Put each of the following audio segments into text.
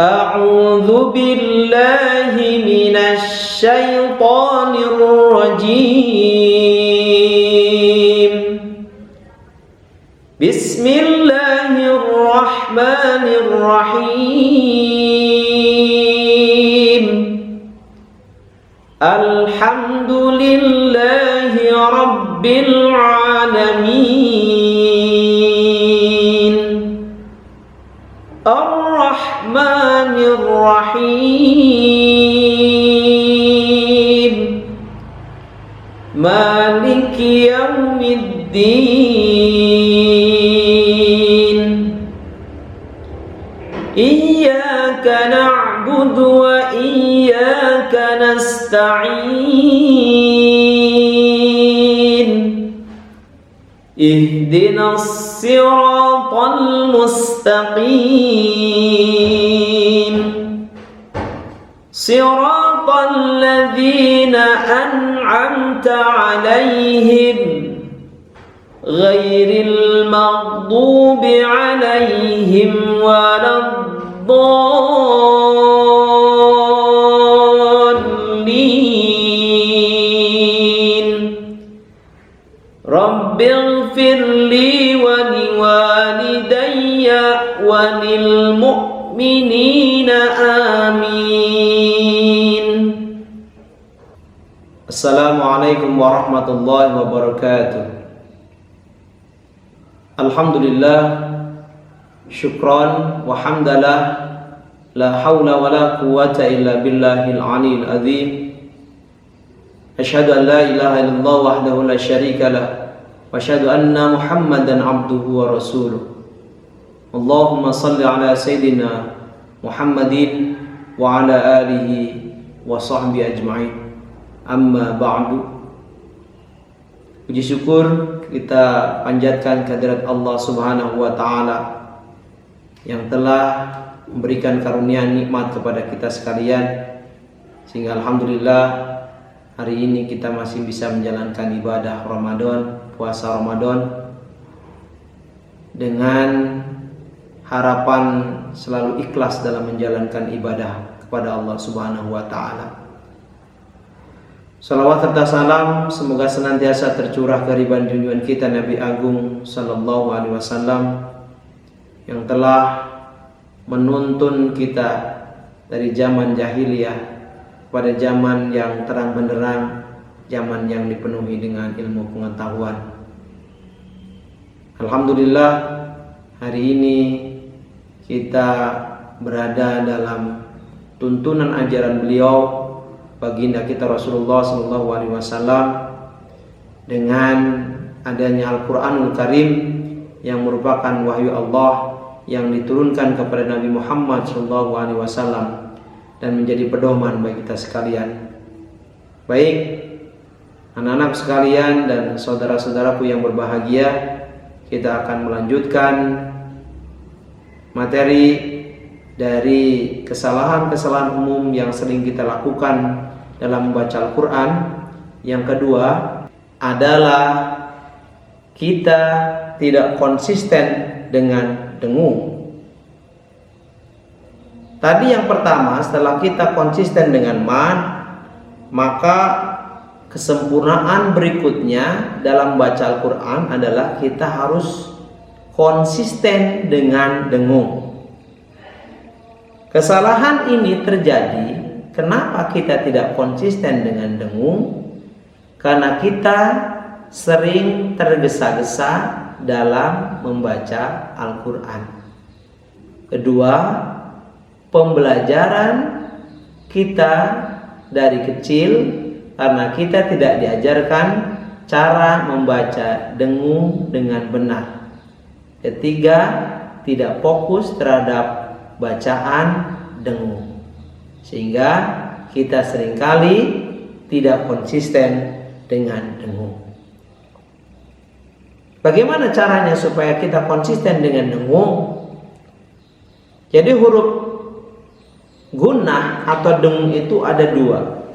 أعوذ بالله من الشيطان الرجيم. بسم الله الرحمن الرحيم. الحمد لله رب العالمين. الرحمن الرحيم. مالك يوم الدين. إياك نعبد وإياك نستعين. اهدنا الصراط المستقيم. صراط الذين أنعمت عليهم غير المغضوب عليهم ولا الضالين. رب اغفر لي ولوالدي وللمؤمنين آمين. Assalamualaikum warahmatullahi wabarakatuh. Alhamdulillah, syukran wa hamdalah, la hawla wa la quwwata illa billahil aliyil azim. Asyhadu an la ilaha illallah wahdahu la syarika lah, wa asyhadu anna Muhammadan abduhu wa rasuluh. Allahumma salli ala sayyidina Muhammadin wa ala alihi wa sahbihi ajma'in. Amma ba'du. Puji syukur kita panjatkan kehadirat Allah Subhanahu wa taala yang telah memberikan karunia nikmat kepada kita sekalian, sehingga alhamdulillah hari ini kita masih bisa menjalankan ibadah Ramadan, puasa Ramadan, dengan harapan selalu ikhlas dalam menjalankan ibadah kepada Allah Subhanahu wa taala. Salawat serta salam semoga senantiasa tercurah kehadiran junjungan kita Nabi Agung sallallahu alaihi wasallam yang telah menuntun kita dari zaman jahiliyah pada zaman yang terang benderang, zaman yang dipenuhi dengan ilmu pengetahuan. Alhamdulillah, hari ini kita berada dalam tuntunan ajaran beliau, baginda kita Rasulullah sallallahu alaihi wasallam, dengan adanya Al-Qur'anul Karim yang merupakan wahyu Allah yang diturunkan kepada Nabi Muhammad sallallahu alaihi wasallam dan menjadi pedoman bagi kita sekalian. Baik anak-anak sekalian dan saudara-saudaraku yang berbahagia, kita akan melanjutkan materi dari kesalahan-kesalahan umum yang sering kita lakukan dalam membaca Al-Quran. Yang kedua adalah kita tidak konsisten dengan dengung. Tadi yang pertama, setelah kita konsisten dengan man, maka kesempurnaan berikutnya dalam membaca Al-Quran adalah kita harus konsisten dengan dengung. Kesalahan ini terjadi, kenapa kita tidak konsisten dengan dengung? Karena kita sering tergesa-gesa dalam membaca Al-Quran. Kedua, pembelajaran kita dari kecil karena kita tidak diajarkan cara membaca dengung dengan benar. Ketiga, tidak fokus terhadap bacaan dengung, sehingga kita seringkali tidak konsisten dengan dengung. Bagaimana caranya supaya kita konsisten dengan dengung? Jadi huruf gunnah atau dengung itu ada dua,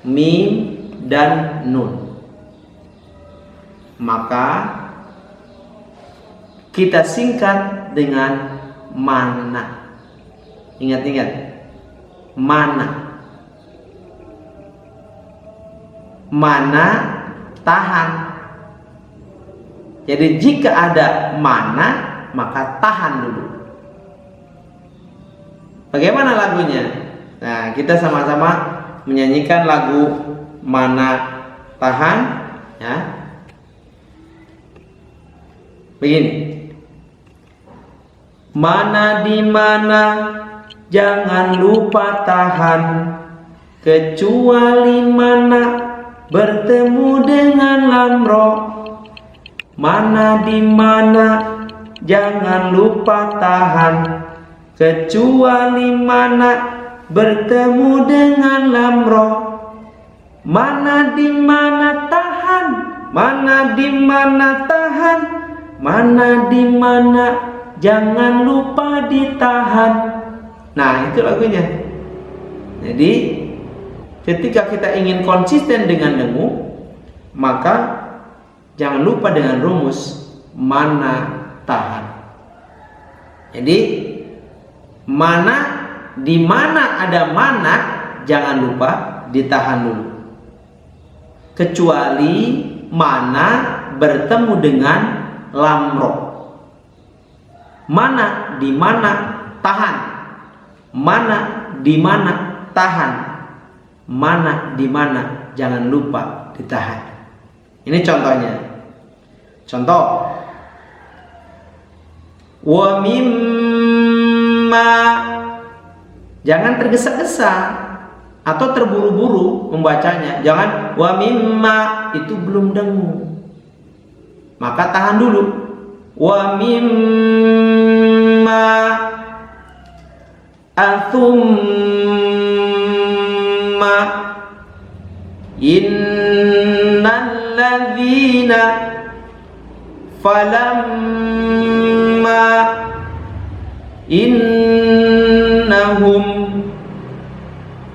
mim dan nun. Maka kita singkat dengan mana. Ingat-ingat. Mana. Mana tahan. Jadi jika ada mana, maka tahan dulu. Bagaimana lagunya? Nah, kita sama-sama menyanyikan lagu Mana Tahan, ya. Begini. Mana di mana, jangan lupa tahan, kecuali mana bertemu dengan lamro. Mana di mana, jangan lupa tahan, kecuali mana bertemu dengan lamro. Mana di mana tahan, mana di mana tahan, mana di mana jangan lupa ditahan. Nah, itu lagunya. Jadi ketika kita ingin konsisten dengan dengung, maka jangan lupa dengan rumus mana tahan. Jadi mana, di mana ada mana, jangan lupa ditahan dulu. Kecuali mana bertemu dengan lamro. Mana di mana tahan. Mana di mana tahan. Mana di mana jangan lupa ditahan. Ini contohnya. Contoh. Wa mimma, jangan tergesa-gesa atau terburu-buru membacanya. Jangan wa mimma, itu belum dengung. Maka tahan dulu. Wa mimma athumma innal ladzina falamma innahum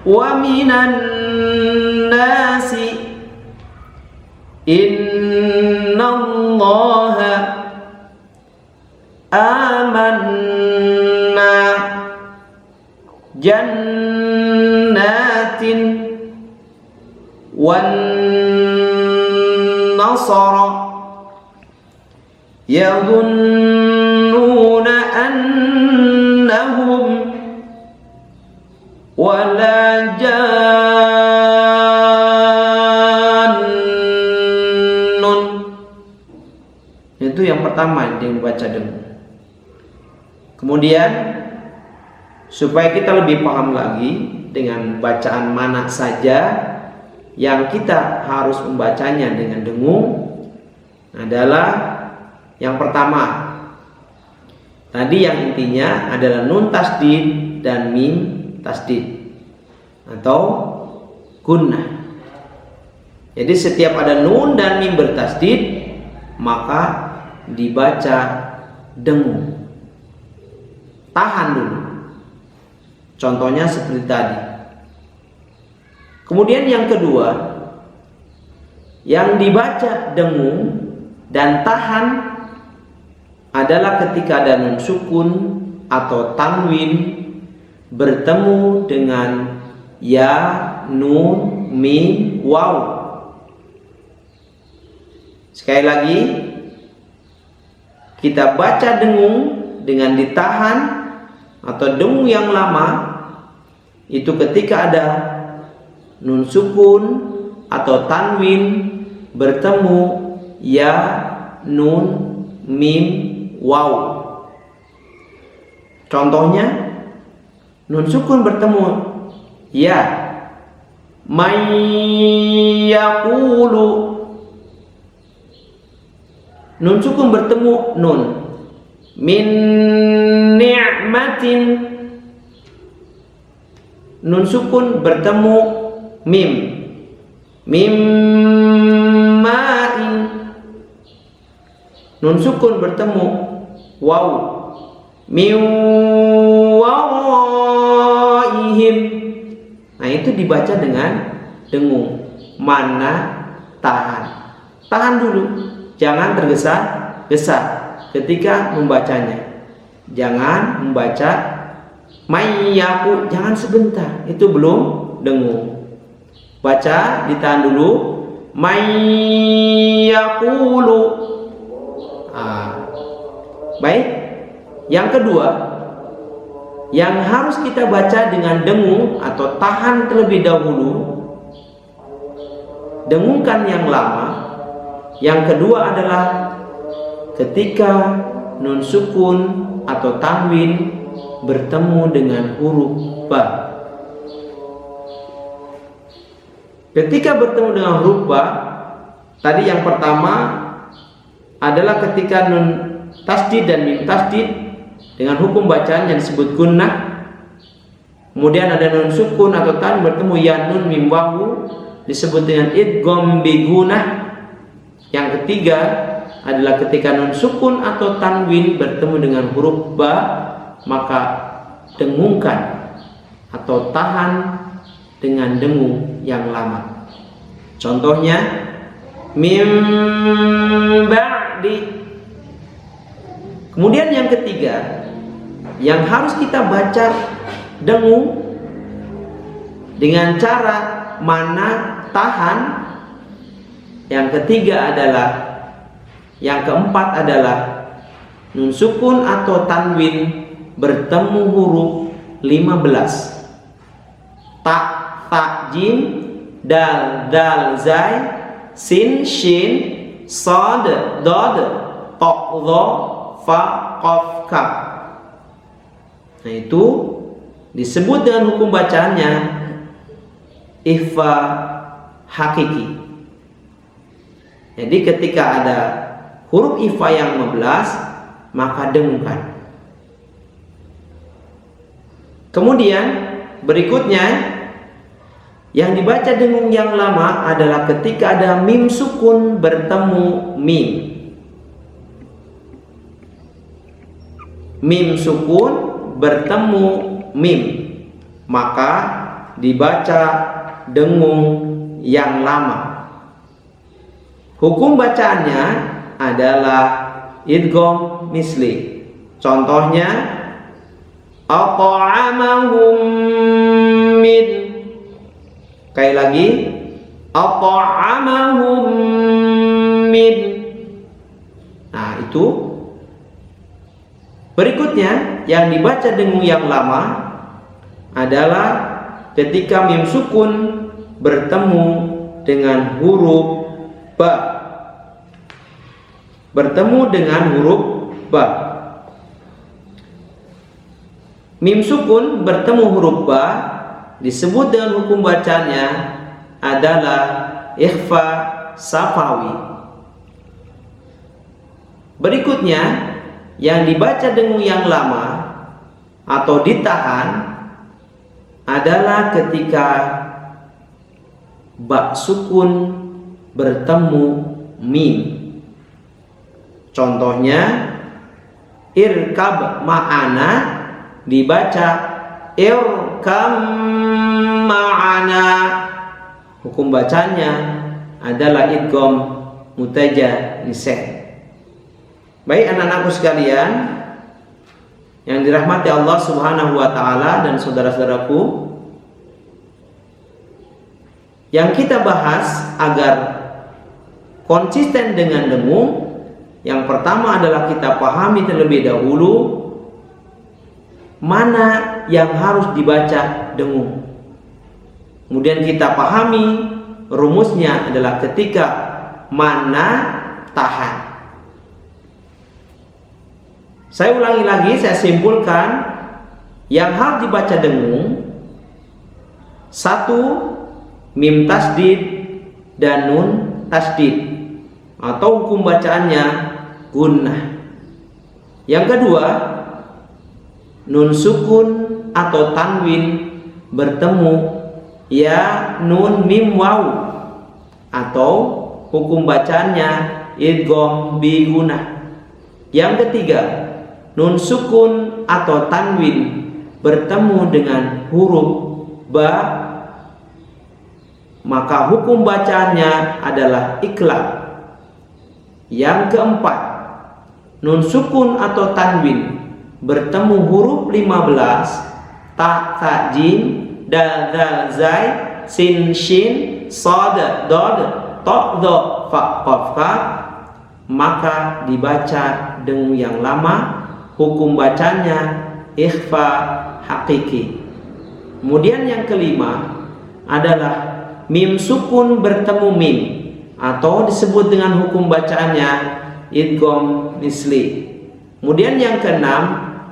wa minan nasi innallaha amanna jannatin wan nasara yadhunnuna annahum wala jannun. Itu yang pertama yang dibaca dulu. Kemudian supaya kita lebih paham lagi dengan bacaan mana saja yang kita harus membacanya dengan dengung adalah yang pertama. Tadi yang intinya adalah nun tasdid dan mim tasdid atau gunnah. Jadi setiap ada nun dan mim bertasdid maka dibaca dengung. Tahan dulu. Contohnya seperti tadi. Kemudian yang kedua, yang dibaca dengung dan tahan adalah ketika ada nun sukun atau tanwin bertemu dengan ya, nun, mim, waw. Sekali lagi, kita baca dengung dengan ditahan atau dengung yang lama itu ketika ada nun sukun atau tanwin bertemu ya, nun, mim, waw. Contohnya nun sukun bertemu ya, may yaqulu. Nun sukun bertemu nun, min ni'matin. Nun sukun bertemu mim, mim ma'in. Nun sukun bertemu waw, min wawaihim. Nah itu dibaca dengan dengung. Mana tahan. Tahan dulu, jangan tergesa-gesa ketika membacanya. Jangan membaca Mayyaku, jangan sebentar, itu belum dengung. Baca, ditahan dulu. Mayyaqulu. Baik. Yang kedua, yang harus kita baca dengan dengung atau tahan terlebih dahulu, dengungkan yang lama. Yang kedua adalah ketika nun sukun atau tanwin bertemu dengan huruf ba. Ketika bertemu dengan huruf ba, tadi yang pertama adalah ketika nun tasdid dan mim tasdid dengan hukum bacaan yang disebut gunnah. Kemudian ada nun sukun atau tanwin bertemu ya nun mim wawu disebut dengan idgham bi gunnah. Yang ketiga adalah ketika nun sukun atau tanwin bertemu dengan huruf ba, maka dengungkan atau tahan dengan dengung yang lama. Contohnya mim ba'di. Kemudian yang ketiga yang harus kita baca dengung dengan cara mana tahan. Yang ketiga adalah, yang keempat adalah nun sukun atau tanwin bertemu huruf 15. Ta, ta, jim, dal, dal, zai, sin, shin, sod, dod, tok, dho, fa, qaf, kaf. Nah itu disebut dengan hukum bacaannya ikhfa hakiki. Jadi ketika ada huruf ikhfa yang 15, maka dengungkan. Kemudian berikutnya yang dibaca dengung yang lama adalah ketika ada mim sukun bertemu mim. Mim sukun bertemu mim, maka dibaca dengung yang lama. Hukum bacaannya adalah idgham misli. Contohnya at'amahum min. Sekali lagi at'amahum min. Nah itu. Berikutnya yang dibaca dengung yang lama adalah ketika mim sukun bertemu dengan huruf ba. Bertemu dengan huruf ba. Mim sukun bertemu huruf ba disebut dengan hukum bacanya adalah ikhfa safawi. Berikutnya yang dibaca dengung yang lama atau ditahan adalah ketika ba sukun bertemu mim. Contohnya irkab ma'ana dibaca irkam ma'ana. Hukum bacanya adalah idgham mutajannisah. Baik anak-anakku sekalian yang dirahmati Allah Subhanahu wa taala dan saudara-saudaraku, yang kita bahas agar konsisten dengan dengung, yang pertama adalah kita pahami terlebih dahulu mana yang harus dibaca dengung. Kemudian kita pahami rumusnya adalah ketika mana tahan. Saya ulangi lagi, saya simpulkan yang harus dibaca dengung: 1. Mim tasdid dan nun tasdid atau hukum bacaannya gunnah. Yang kedua, nun sukun atau tanwin bertemu ya nun mim waw atau hukum bacaannya idgham bi gunnah. Yang ketiga, nun sukun atau tanwin bertemu dengan huruf ba, maka hukum bacaannya adalah iqlab. Yang keempat, nun sukun atau tanwin bertemu huruf 15, ta tha jim, dal zal zai, sin shin, sad dod, ta dha fa qaf kaf, maka dibaca dengung yang lama. Hukum bacanya ikhfa hakiki. Kemudian yang kelima adalah mim sukun bertemu mim, atau disebut dengan hukum bacaannya idgham misli. Kemudian yang keenam,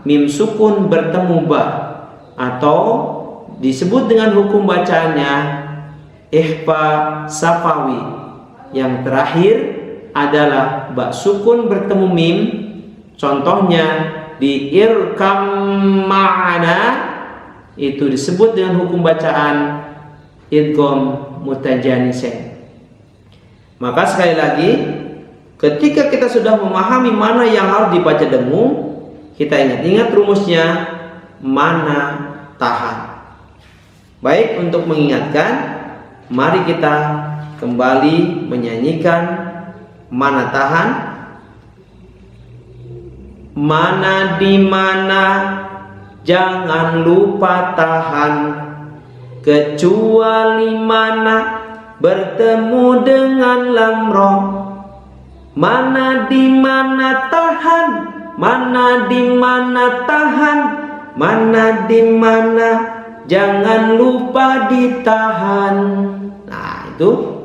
mim sukun bertemu ba, atau disebut dengan hukum bacaannya ikhfa safawi. Yang terakhir adalah ba sukun bertemu mim, contohnya di irkam ma'ana, itu disebut dengan hukum bacaan idgham mutajanisain. Maka sekali lagi, ketika kita sudah memahami mana yang harus dibaca dengung, kita ingat-ingat rumusnya, mana tahan. Baik, untuk mengingatkan, mari kita kembali menyanyikan mana tahan. Mana di mana, jangan lupa tahan, kecuali mana bertemu dengan lam ra. Mana di mana tahan, mana di mana tahan, mana di mana jangan lupa ditahan. Nah, itu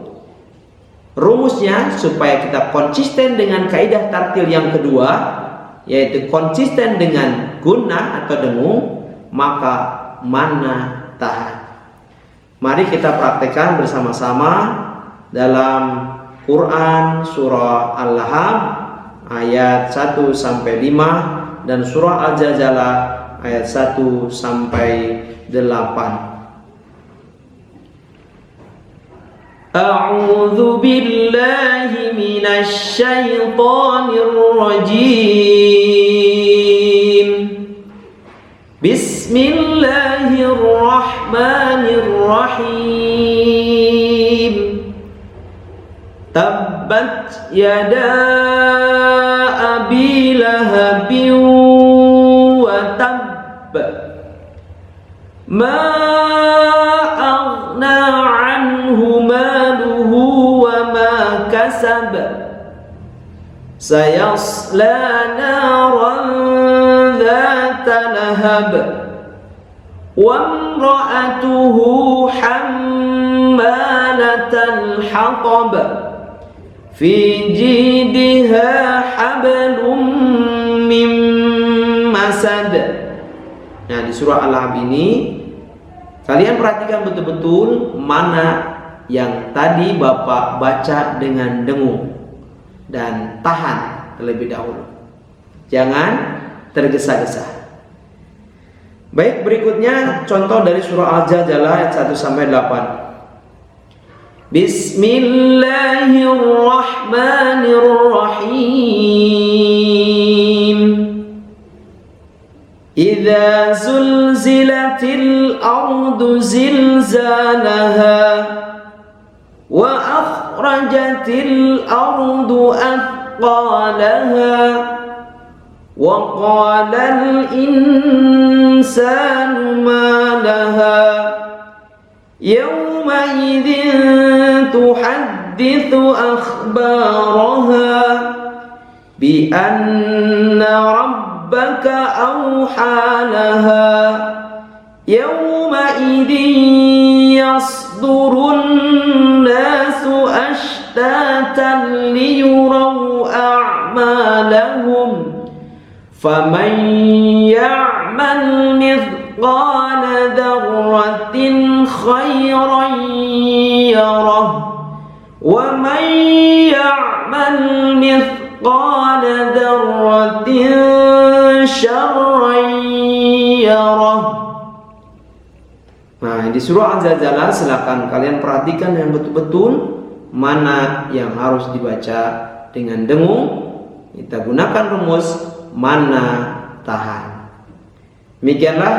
rumusnya supaya kita konsisten dengan kaidah tartil yang kedua, yaitu konsisten dengan gunnah atau dengung, maka mana tahan. Mari kita praktekkan bersama-sama dalam Quran surah Al-Lahab ayat 1 sampai 5 dan surah Al-Zalzalah ayat 1 sampai 8. A'udzu billahi minasy syaithanir rajim. Bismillahirrahmanirrahim. Tabbat yada abi lahabin wa tabb. Ma aghna anhu maluhu wa ma kasab. Sayasla naran dhata lahab. Wa imra'atuhu hammalatal hatab. Fi jidha hablum min masad. Nah, di surah Al-Lahab ini kalian perhatikan betul-betul mana yang tadi Bapak baca dengan dengung dan tahan terlebih dahulu. Jangan tergesa-gesa. Baik, berikutnya contoh dari surah Al-Zalzalah ayat 1 sampai 8. Bismillahirrahmanirrahim. Idza zulzilatil ardu zilzalaha wa akhrajatil ardu athqalaha wa qalal insanu ma laha yawma idzin tuhaddithu akhbaraha bi anna rabbaka awha laha yawma idzin yasdurun nasu ashtatan liyuraw a'malahum faman ya'mal mithqala dzarratin khairan yarah wa man ya'mal mithqala dzarratin syarran yarah. Nah, di surah Al-Zalzalah silakan kalian perhatikan yang betul-betul mana yang harus dibaca dengan dengung. Kita gunakan rumus mana tahan. Demikianlah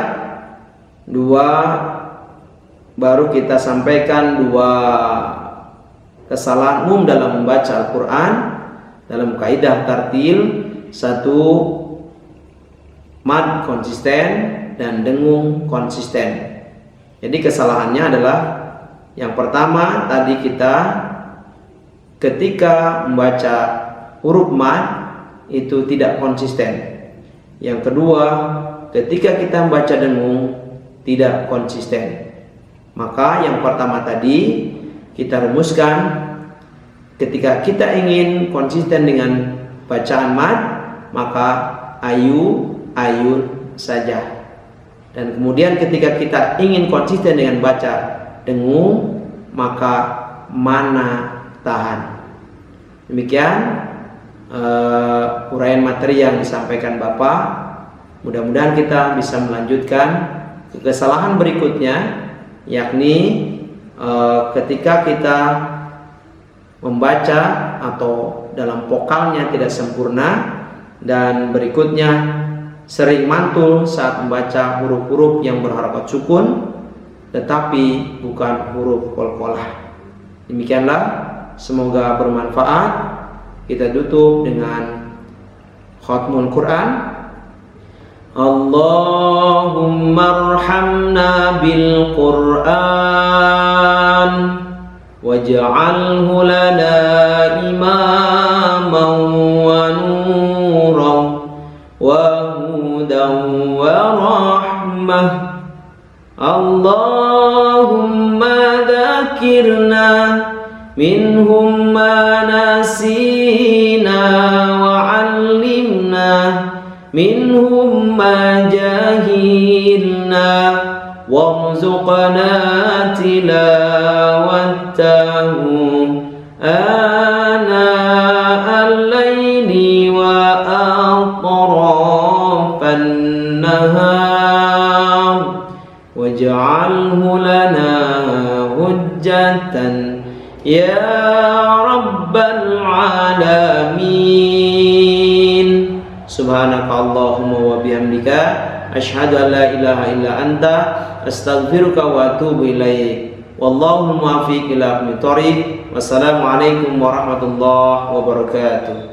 baru kita sampaikan dua kesalahan umum dalam membaca Al-Quran dalam kaidah tartil. Satu, mad konsisten, dan dengung konsisten. Jadi kesalahannya adalah yang pertama tadi, kita ketika membaca huruf mad itu tidak konsisten. Yang kedua, ketika kita membaca dengung tidak konsisten. Maka yang pertama tadi kita rumuskan, ketika kita ingin konsisten dengan bacaan mad, maka ayu, ayun saja. Dan kemudian ketika kita ingin konsisten dengan baca dengung, maka mana, tahan. Demikian uraian materi yang disampaikan Bapak. Mudah-mudahan kita bisa melanjutkan ke kesalahan berikutnya, yakni ketika kita membaca atau dalam vokalnya tidak sempurna, dan berikutnya sering mantul saat membaca huruf-huruf yang berharakat sukun tetapi bukan huruf qalqalah. Demikianlah, semoga bermanfaat. Kita tutup dengan khatmul Quran. Allahumma arhamna bil Quran waj'alhu lana imaman wa nuran wa hudan wa rahmah. Allahumma dzakirna minhum ma nasina wa 'allimna minhum ma jahilna warzuqna tilawatahu ana al-laili wa atrafan nahar waj'alhu lana hujjatan ya rabbal alamin. Subhanaka Allahumma wa bihamdika asyhadu an la ilaha illa anta astaghfiruka wa atubu ilaik. Wallahu muwaffiq ila aqwamit thoriq. Wassalamu alaikum warahmatullahi wabarakatuh.